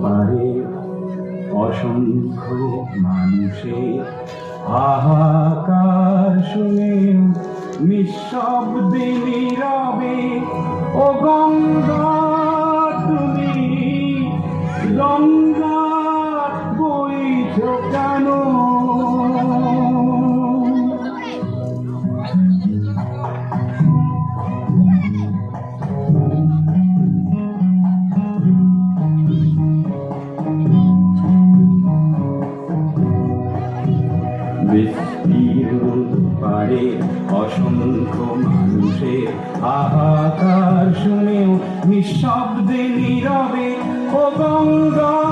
পারে অসংখ্য মানুষের হাহাকার শুনে নিঃশব্দে নীরবে ও গঙ্গা তুমি গঙ্গা বইছ কেন? পারে অসংখ্য মানুষের হাহাকার শুনেও নিঃশব্দে নীরবে ও গঙ্গা